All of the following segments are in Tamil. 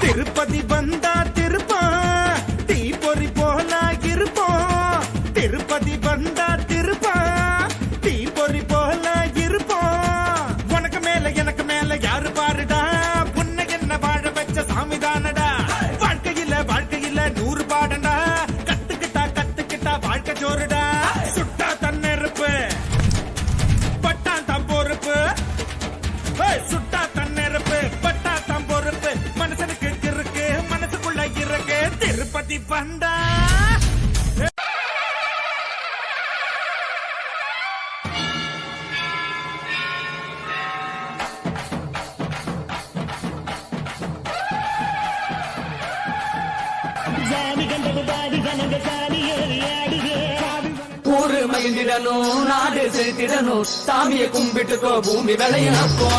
திருப்பதி வந்தா திருப்பான் தீ பொறி போல இருப்போம். திருப்பதி வந்தா திருப்பான் தீ பொறி போல இருப்போம். உனக்கு மேல எனக்கு மேல யாரு பாருடா, உன்னை என்ன வாழ வச்ச சாமிதானடா. வாழ்க்கையில 100 பாடண்டா, கத்துக்கிட்டா வாழ்க்கை ஜோருடா. சுட்டா தன்னெருப்பு பட்டான் தான் பொறுப்பு, சுட்டா தன்னெருப்பு பட்டா தான் பொறுப்பு. மனசனுக்கு இருக்கு மனசுக்குள்ள இருக்கு திருப்பதி பண்டா. ஊரு மகிழ்ந்திடணும், நாடு செலுத்திடணும், சாமியை கும்பிட்டுக்கோ பூமி விளையப்போ.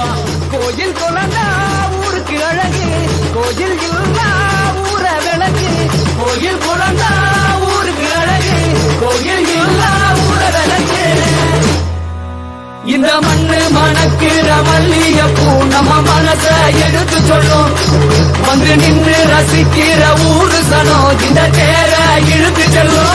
கோயில் குழந்தா ஊருக்கு அழகு, கோயில் இல்லா ஊர விளக்கு. கோயில் குழந்தா ஊருக்கு அழகு, கோயில் இல்லா ஊர விளக்கு. இந்த மண்ணு மணக்கிற மல்லியப்பூ நம்ம மனச எடுத்து சொல்லும். வந்து நின்று ரசிக்கிற ஊரு சனம் இந்த தேர இழுத்து செல்லும்.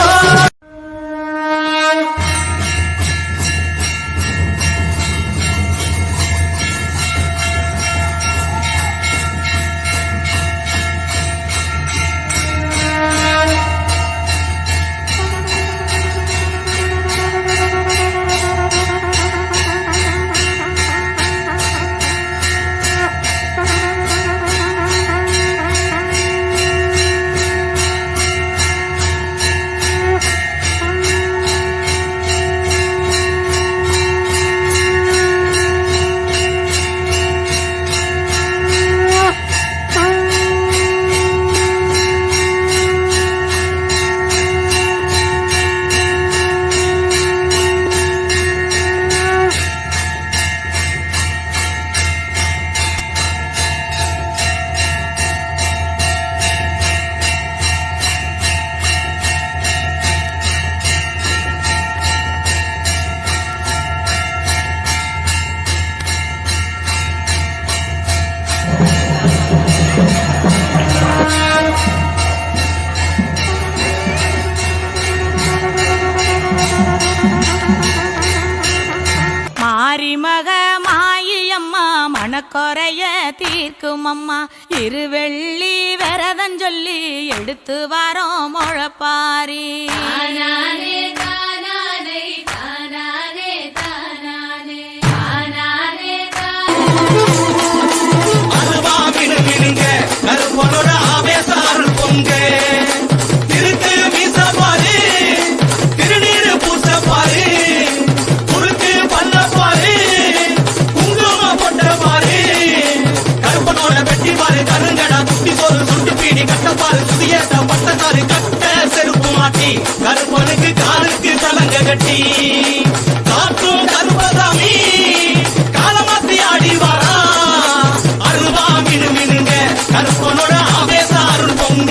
மனக்குறைய தீர்க்கும் அம்மா, இருவெள்ளி விரதம் சொல்லி எடுத்து வரோம் முழப்பாரி. கருப்பனுக்கு காலுக்கு சலங்க கட்டி காற்றும் கருப்பசாமி காலமாத்தி ஆடி வாரா. அருவா மினு மினுங்க கருப்பனோட ஆவேச அருள் பொங்க.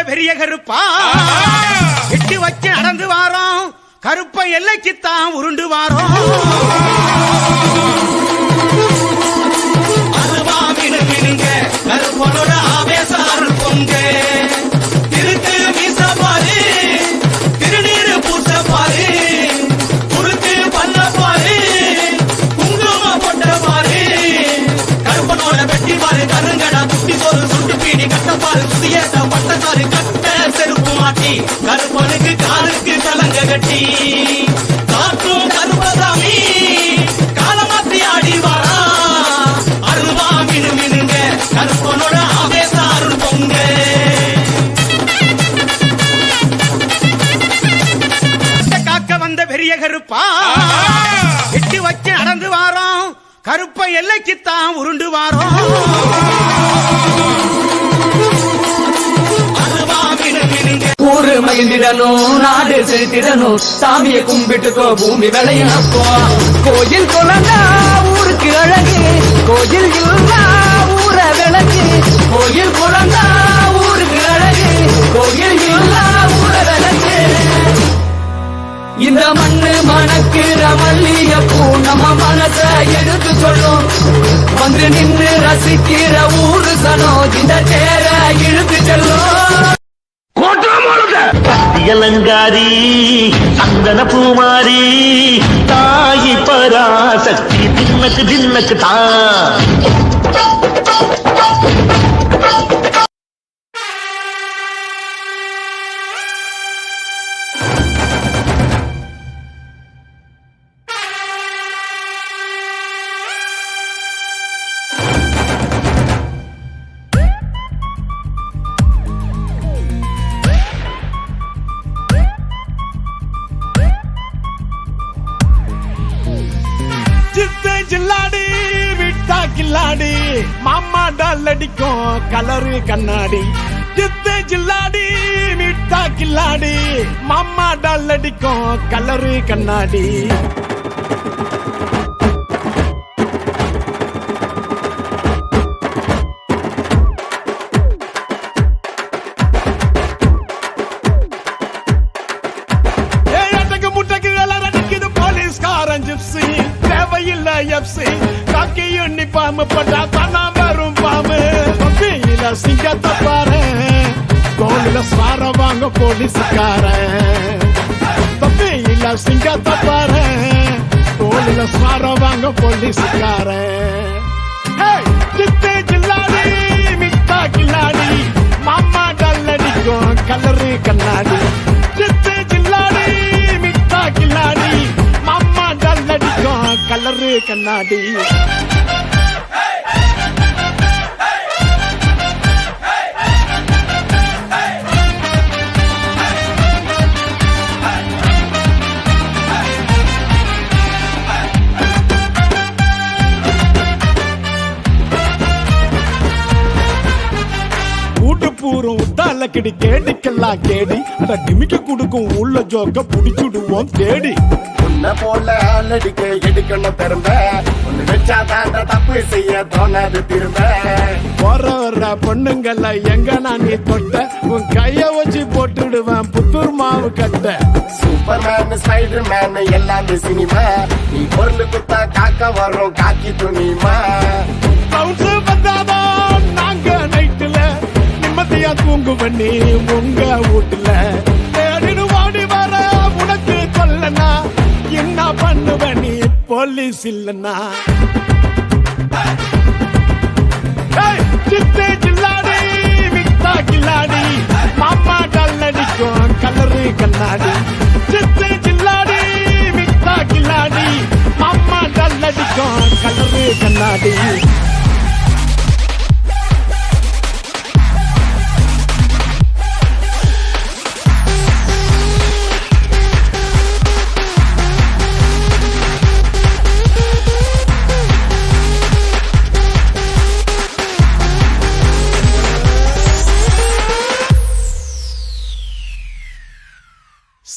பெரிய கருப்பா எட்டி வச்சு நடந்து வாரோம் கருப்ப எல்லைக்குத்தான் உருண்டு வாரோம் கருப்பனோட ஆவேசாரு பொங்க திருக்கு மீச பாரு திருநீரு பூச பாரு குறுக்கு பண்ண பாரு குங்கும பொட்ட பாரு கருப்பனோட வெட்டி பாரு கருங்கடா குட்டி சோறு சுட்டு பீடி கட்ட பாரு சுதியேட்ட பட்டக்காரு கட்ட செருப்பு மாட்டி கருப்பனுக்கு காலுக்கு கலங்க கட்டி காற்றும் கருப்பசாமி காலமாத்தி ஆடி வாரா அருவா மினு மினுங்க கருப்பனோட ஆவேசாரு பொங்க காக்க வந்த பெரிய கருப்பா எட்டி வச்சு நடந்து வாரோம் கருப்ப எல்லைக்குத்தான் உருண்டு வாரோம் ஊரு மகிழ்ந்திடணும் நாடு செலுத்திடணும் சாமியை கும்பிட்டுக்கோ பூமி விளையப்போ கோயில் குழந்தா ஊருக்கு அழகு கோயில் இல்லா ஊர விளக்கு கோயில் குழந்தா ஊருக்கு அழகு கோயில் இல்லா ஊர விளக்கு இந்த மண்ணு மணக்கிற மல்லிகைப்பூ நம்ம மனச எடுத்து சொல்லும் வந்து நின்று ரசிக்கிற ஊரு சனம் இந்த தேர இழுத்து செல்லும் அலங்காரி சந்தன பூமாரி தாயி பராசக்தி தின்னக்கு தின்னக்கு தான் ஜில்லாடி விட்டா கில்லாடி மாமா டால் அடிக்கும் கலரு கண்ணாடி ஜித்து ஜில்லாடி விட்டா கில்லாடி மாமா டால் அடிக்கும் கலரு கண்ணாடி காக்கி யூனிஃபார்ம் போட்டா தானா வரும் பாம்பு தொப்பியில சிங்கத்தை பாரு தோளில சார வாங்க போலீஸ்காரன் தொப்பியில சிங்கத்தை பாரு தோளில சார வாங்க போலீஸ்காரன் ஜித்து ஜில்லாடி மிட்டா கில்லாடி மாமா டல் அடிக்கும் கலரு கண்ணாடி ஜித்து ஜில்லாடி மிட்டா கில்லாடி மாமா டல் அடிக்கும் கலரு கண்ணாடி பூரம் உத்தால கிடி கேடிக்கெல்லாம் கேடி அந்த டிமிக்க குடுக்கும் உள்ள ஜோக்க புடிச்சுடுவோம் தேடி உன்ன போல ஆளடிக்க எடுக்கணும் பெரும்ப ஒண்ணு வச்சாதான் தப்பு செய்ய தோணாது திரும்ப வர பொண்ணுங்கள எங்க நான் நீ தொட்ட உன் கைய வச்சு போட்டுடுவேன் புத்தூர் மாவு கட்ட சூப்பர் மேன் ஸ்பைடர் மேன் எல்லாமே சினிமா நீ பொருள் குத்தா காக்க வரும் காக்கி துணிமா வந்தாதான் நாங்க நைட்டுல நிம்மதியா தூங்கு பண்ணி உங்க வீட்டுல வாடி வர உனக்கு சொல்லனா என்ன பண்ணுவ நீ போலீஸ் இல்லனா ஜித்து ஜில்லாடி மிட்டா கில்லாடி மாமா டல் அடிக்கும் கலரு கண்ணாடி ஜித்து ஜில்லாடி மிட்டா கில்லாடி மாமா டல் அடிக்கும் கலரு கண்ணாடி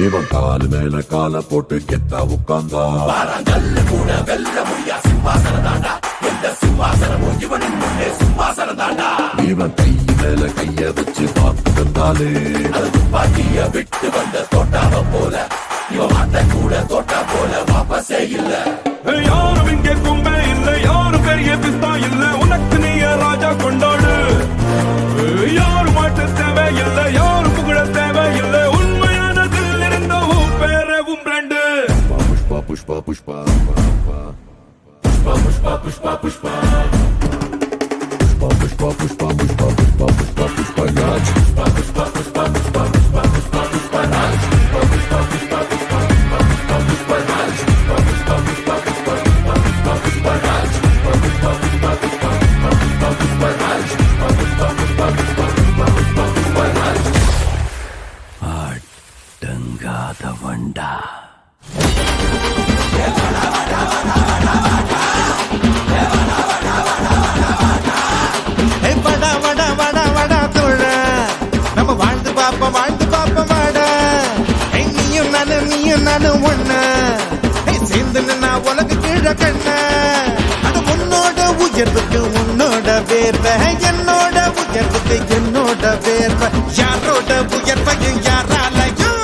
இவன் காலு மேல கால போட்டு கெத்தா உட்கார்ந்தா இவன் கை மேல கைய வச்சு பார்த்து வந்தாலே துப்பாக்கிய விட்டு வந்த தோட்டாவ போல இவன் மாட்ட கூட தோட்டா போல வாபஸே இல்ல. யாரும் இங்கே கும்பே இல்ல, யாரும் பெரிய பிஸ்தா இல்ல, உனக்கு நீய ராஜா கொண்டாடு. யாரும் மாட்ட தேவை இல்ல, யாரும் புகழ தேவை இல்ல, உண்மையானதில் இருந்த உன் பேரே உன் பிராண்டு. புஷ்பா புஷ்பா புஷ்பா புஷ்பா புஷ்பா புஷ்பா புஷ்பா புஷ்பா புஷ்பா புஷ்பா புஷ்பா புஷ்பா புஷ்பா புஷ்பா ராஜ் புஷ்பா புஷ்பா புஷ்பா புஷ்பா புஷ்பா புஷ்பா புஷ்பா ராஜ் புஷ்பா புஷ்பா புஷ்பா புஷ்பா புஷ்பா புஷ்பா ராஜ் புஷ்பா புஷ்பா புஷ்பா புஷ்பா புஷ்பா புஷ்பா ராஜ் புஷ்பா புஷ்பா புஷ்பா புஷ்பா புஷ்பா புஷ்பா ராஜ் புஷ்பா புஷ்பா புஷ்பா புஷ்பா புஷ்பா புஷ்பா ராஜ். அடங்காத வண்டா. வடா வடா வடா வடா தோழ நம்ம வாழ்ந்து பாப்போம் வாடா. நீயும் நானும் ஒண்ணு சேர்ந்து நின்னா உலக கீழ கண்ண. அது உன்னோட உயர்வுக்கு உன்னோட வேர்வை, என்னோட உயர்வுக்கு என்னோட வேர்வை. யாரோட உயர்வையும் யாராலையும்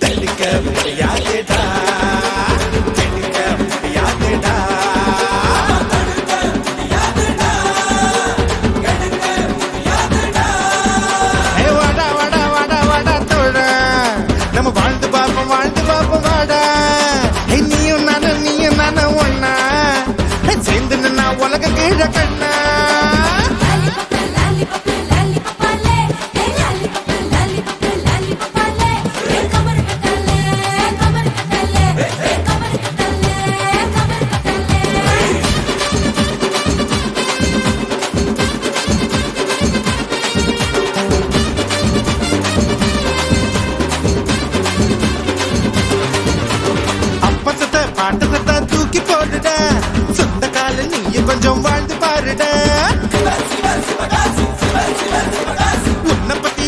தெளிக்க முடியாதுடா, தெளிக்க முடியாதுடா. நம்ம வாழ்ந்து பாப்போம் வாடா. நீயும் நானும் ஒண்ணா சேர்ந்து நின்னா உலக கீழ கண்ணா. பாட்டத்தை தூக்கி போடுட, சொந்த கால நீ கொஞ்சம் வாழ்ந்து பாருட. உன்னை பத்தி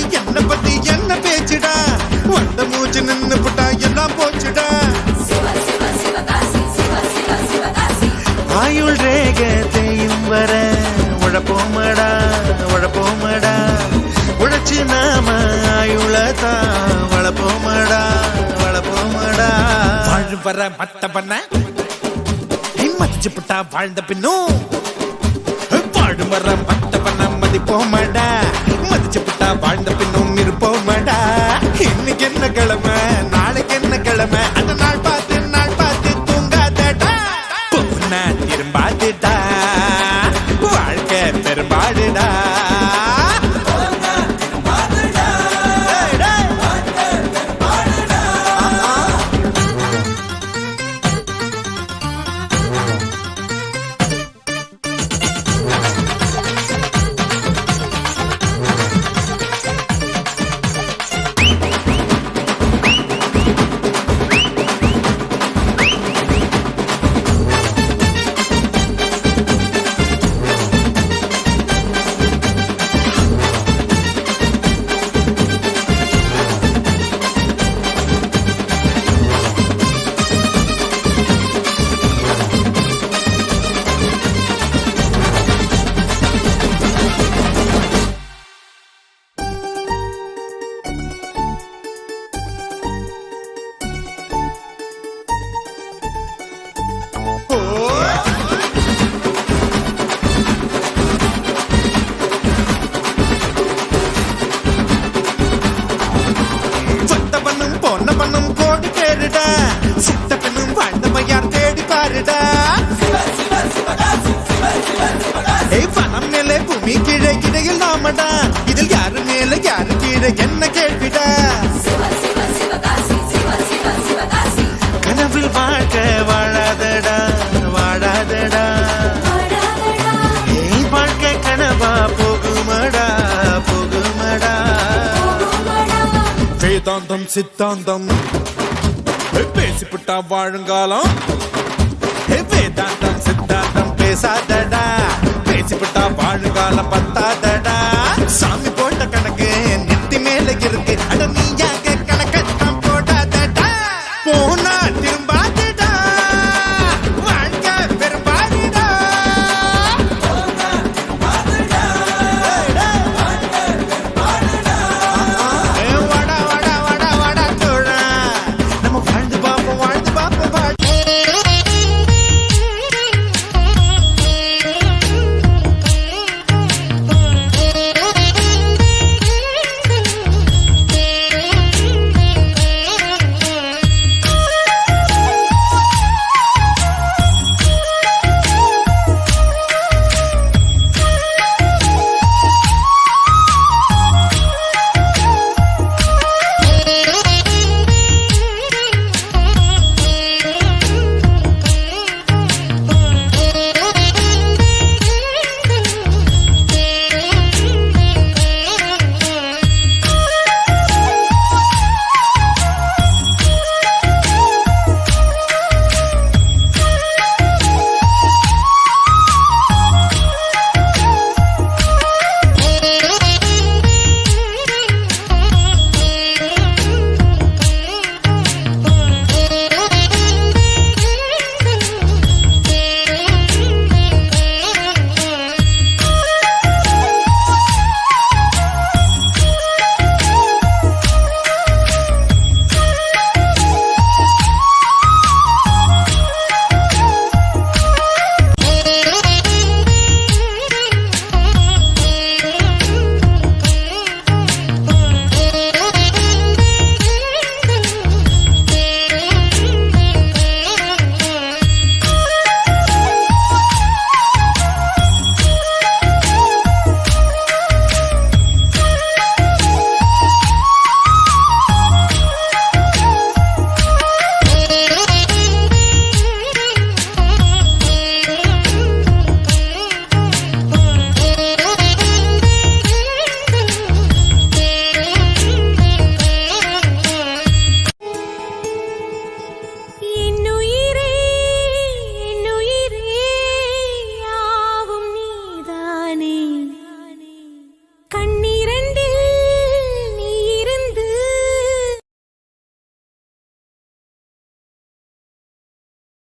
என்ன பேச்சுடா, வந்த மூச்சு நின்னு புட்டா எல்லாம் போச்சுடா. ஆயுள் ரேக தேயும் வர உழப்போமடா உழைச்சு நாம ஆயுளதான் வளப்போமடா. வாழும் வர மத்த பண்ண மதிச்சு புட்டா வாழ்ந்த பின்னும் வாழும் வர மத்த பண்ண மதிப்போமடா. மதிச்சு புட்டா வாழ்ந்த பின்னும் இருப்போமடா. இன்னைக்கு என்ன கிழமை நாளைக்கு என்ன கிழமை, அந்த நாள் பார்த்து தூங்காதடா. பொண்ணா திரும்பாதுடா, வாழ்க்கை பெரும்பாடுடா. இடையில் நாமடா, இதில் யாரு மேல யாரு கீழே என்ன கேள்விடா. கனவில் வாழ்க்கை வாழாதடா வாழ்க்கை கனவா போகுமடா. வேதாந்தம் சித்தாந்தம் பேசிப்புட்டா வாழுங்காலம். வேதாந்தம் சித்தாந்தம் பேசாதடா, பேசிப்புட்டா வாழுங்காலம் பத்தாதடா. சாமி போட்ட கணக்கு நெத்தி மேல இருக்கு, அட நீ